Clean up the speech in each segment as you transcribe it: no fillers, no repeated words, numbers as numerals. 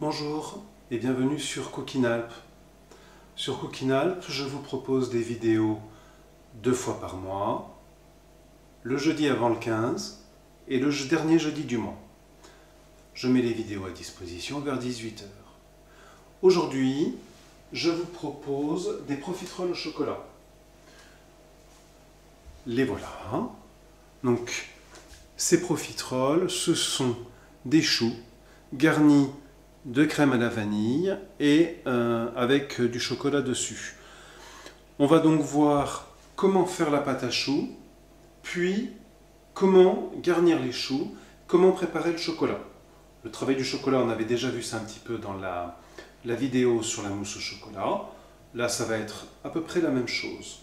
Bonjour et bienvenue sur Cooking Alp. Sur Cooking Alp, je vous propose des vidéos 2 fois par mois, le jeudi avant le 15 et le dernier jeudi du mois. Je mets les vidéos à disposition vers 18 h. Aujourd'hui, je vous propose des profiteroles au chocolat. Les voilà. Donc, ces profiteroles, ce sont des choux garnis de crème à la vanille et avec du chocolat dessus. On va donc voir comment faire la pâte à choux, puis comment garnir les choux, comment préparer le chocolat. Le travail du chocolat, on avait déjà vu ça un petit peu dans la vidéo sur la mousse au chocolat. Là, ça va être à peu près la même chose.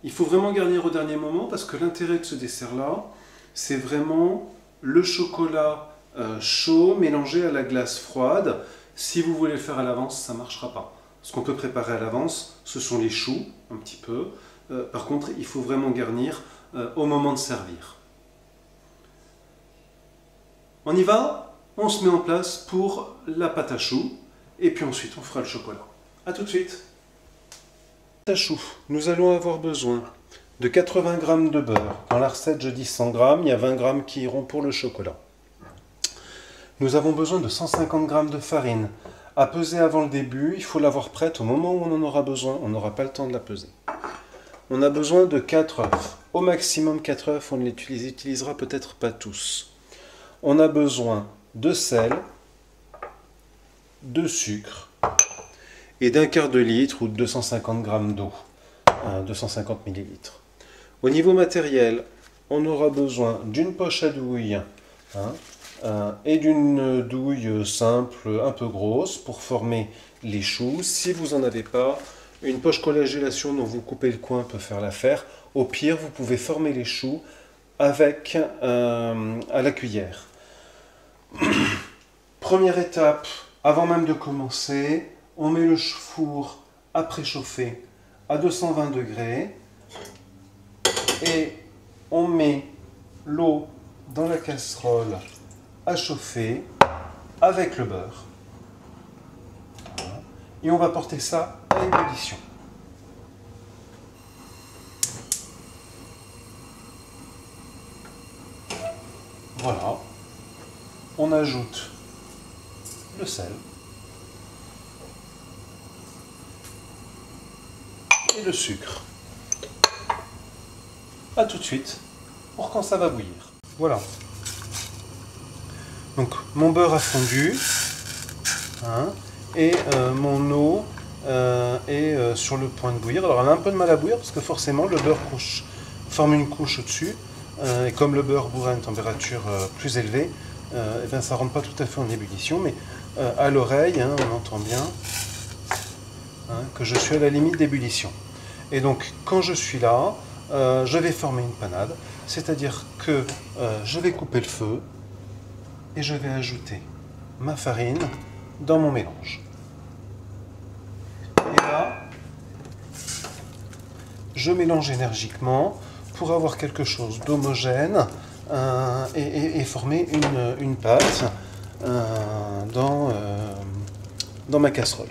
Il faut vraiment garnir au dernier moment parce que l'intérêt de ce dessert-là, c'est vraiment le chocolat chaud mélangé à la glace froide. Si vous voulez le faire à l'avance, ça ne marchera pas. Ce qu'on peut préparer à l'avance, ce sont les choux, un petit peu. Par contre, il faut vraiment garnir au moment de servir. On y va, on se met en place pour la pâte à choux, et puis ensuite on fera le chocolat. A tout de suite. Pâte à choux, nous allons avoir besoin de 80 g de beurre. Dans la recette, je dis 100 g, il y a 20 g qui iront pour le chocolat. Nous avons besoin de 150 g de farine. À peser avant le début, il faut l'avoir prête au moment où on en aura besoin. On n'aura pas le temps de la peser. On a besoin de 4 œufs. Au maximum 4 œufs, on les utilisera peut-être pas tous. On a besoin de sel, de sucre et d'un quart de litre ou de 250 g d'eau, 250 ml. Au niveau matériel, on aura besoin d'une poche à douille et d'une douille simple un peu grosse pour former les choux. Si vous n'en avez pas, une poche collagélation dont vous coupez le coin peut faire l'affaire. Au pire, vous pouvez former les choux avec à la cuillère. Première étape, avant même de commencer, on met le four à préchauffer à 220 degrés et on met l'eau dans la casserole à chauffer avec le beurre. Et on va porter ça à ébullition. Voilà. On ajoute le sel et le sucre. A tout de suite pour quand ça va bouillir. Voilà. Donc mon beurre a fondu et mon eau est sur le point de bouillir. Alors elle a un peu de mal à bouillir parce que forcément le beurre forme une couche au-dessus et comme le beurre bout à une température plus élevée, et bien, ça ne rentre pas tout à fait en ébullition, mais à l'oreille, on entend bien que je suis à la limite d'ébullition. Et donc quand je suis là, je vais former une panade, c'est-à-dire que je vais couper le feu, et je vais ajouter ma farine dans mon mélange. Et là, je mélange énergiquement pour avoir quelque chose d'homogène et former une pâte dans ma casserole.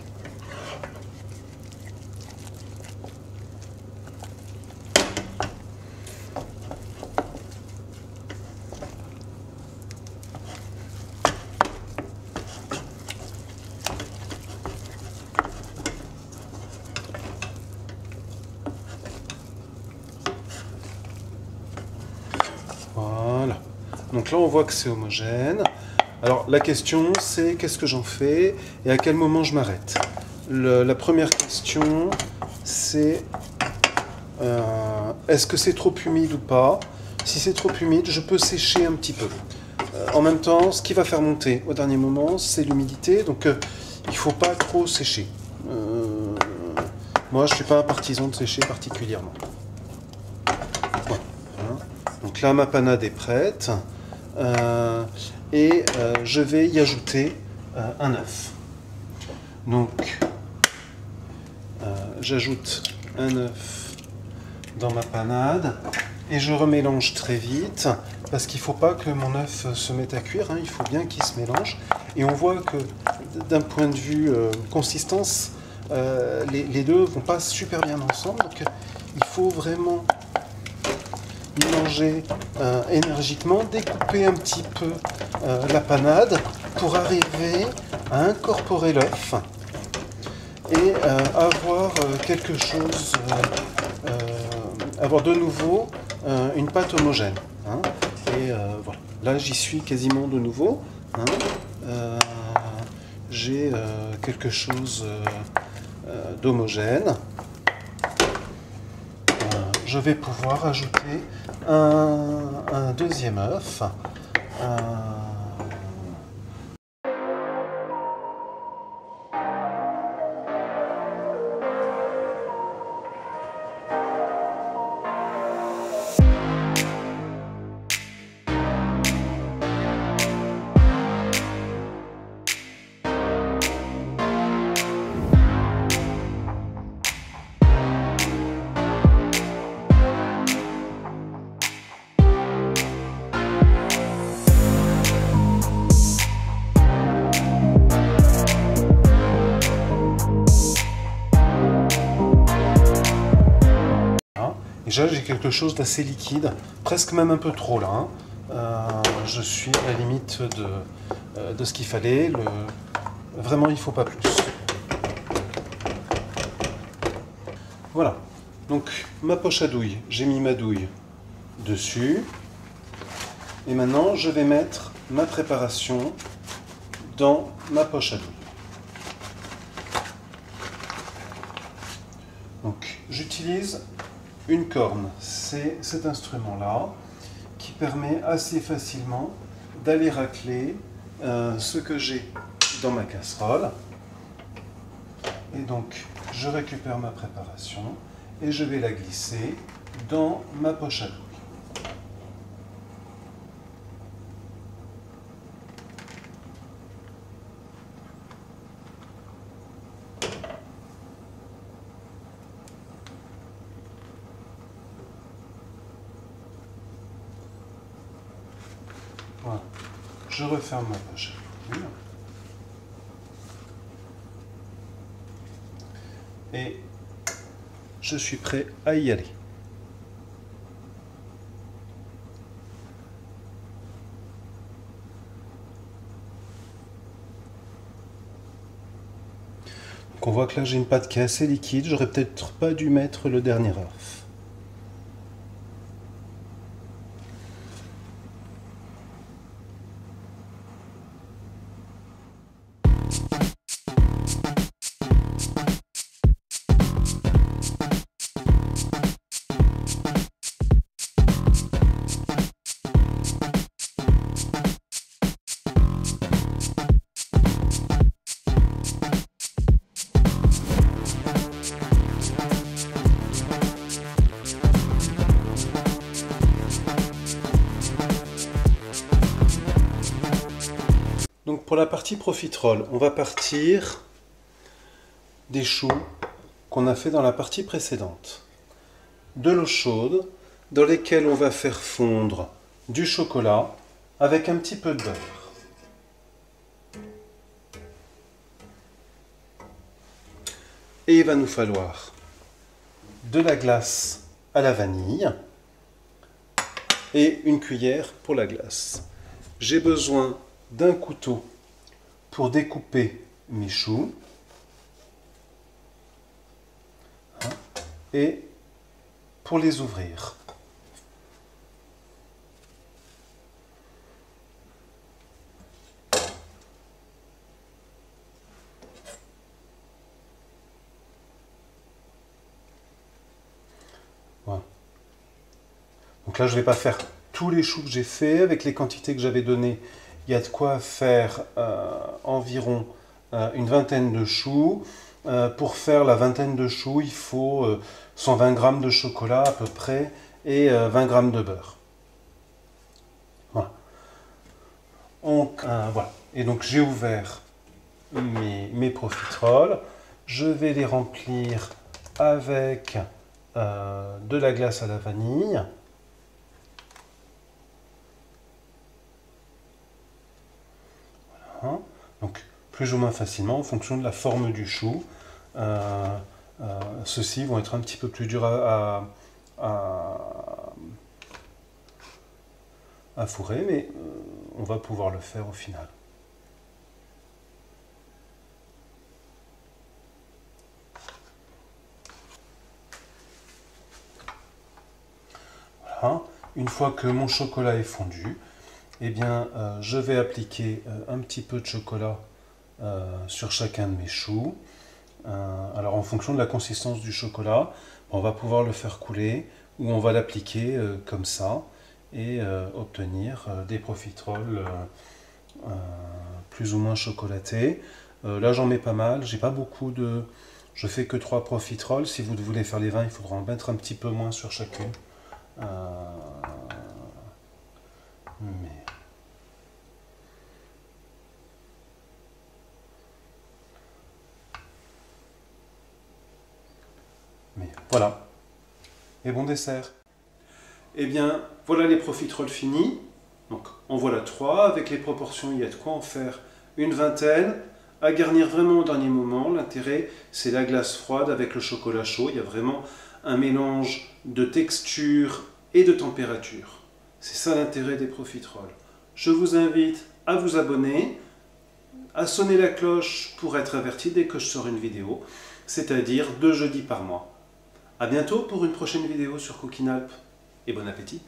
Voilà. Donc là, on voit que c'est homogène. Alors, la question, c'est qu'est-ce que j'en fais et à quel moment je m'arrête. La première question, c'est est-ce que c'est trop humide ou pas? Si c'est trop humide, je peux sécher un petit peu. En même temps, ce qui va faire monter au dernier moment, c'est l'humidité. Donc, il ne faut pas trop sécher. Moi, je ne suis pas un partisan de sécher particulièrement. Voilà. Donc là, ma panade est prête. Et je vais y ajouter un œuf. Donc, j'ajoute un œuf dans ma panade et je remélange très vite parce qu'il ne faut pas que mon œuf se mette à cuire, hein, il faut bien qu'il se mélange. Et on voit que d'un point de vue consistance, les deux ne vont pas super bien ensemble. Donc il faut vraiment mélanger énergiquement, découper un petit peu la panade pour arriver à incorporer l'œuf et avoir quelque chose, avoir de nouveau une pâte homogène. Hein. Et voilà, là j'y suis quasiment de nouveau. Hein. J'ai quelque chose d'homogène. Je vais pouvoir ajouter un deuxième œuf. Déjà, j'ai quelque chose d'assez liquide, presque même un peu trop là. Hein. Je suis à la limite de ce qu'il fallait. Vraiment, il ne faut pas plus. Voilà. Donc, ma poche à douille, j'ai mis ma douille dessus. Et maintenant, je vais mettre ma préparation dans ma poche à douille. Donc, j'utilise une corne, c'est cet instrument-là qui permet assez facilement d'aller racler ce que j'ai dans ma casserole. Et donc, je récupère ma préparation et je vais la glisser dans ma poche à douille. Voilà. Je referme ma poche à douille. Et je suis prêt à y aller. Donc on voit que là j'ai une pâte qui est assez liquide, j'aurais peut-être pas dû mettre le dernier œuf. Donc pour la partie profiterole, on va partir des choux qu'on a fait dans la partie précédente. De l'eau chaude dans lesquelles on va faire fondre du chocolat avec un petit peu de beurre. Et il va nous falloir de la glace à la vanille et une cuillère pour la glace. J'ai besoin d'un couteau pour découper mes choux et pour les ouvrir. Voilà. Donc là, je ne vais pas faire tous les choux que j'ai fait avec les quantités que j'avais données. Il y a de quoi faire environ une vingtaine de choux. Pour faire la vingtaine de choux, il faut 120 g de chocolat à peu près et 20 g de beurre. Voilà. Donc, voilà. Et donc j'ai ouvert mes profiteroles. Je vais les remplir avec de la glace à la vanille. plus ou moins facilement en fonction de la forme du chou. Ceux-ci vont être un petit peu plus durs à fourrer, mais on va pouvoir le faire au final. Voilà. Une fois que mon chocolat est fondu, eh bien, je vais appliquer un petit peu de chocolat sur chacun de mes choux. Alors en fonction de la consistance du chocolat, on va pouvoir le faire couler ou on va l'appliquer comme ça et obtenir des profiteroles plus ou moins chocolatés. Là j'en mets pas mal, j'ai pas beaucoup de... Je fais que 3 profiteroles. Si vous voulez faire les 20, il faudra en mettre un petit peu moins sur chacune. Mais voilà. Et bon dessert. Eh bien, voilà les profiteroles finis. Donc, en voilà 3. Avec les proportions, il y a de quoi en faire une vingtaine. À garnir vraiment au dernier moment. L'intérêt, c'est la glace froide avec le chocolat chaud. Il y a vraiment un mélange de texture et de température. C'est ça l'intérêt des profiteroles. Je vous invite à vous abonner, à sonner la cloche pour être averti dès que je sors une vidéo, c'est-à-dire 2 jeudis par mois. A bientôt pour une prochaine vidéo sur Cooking Alp et bon appétit!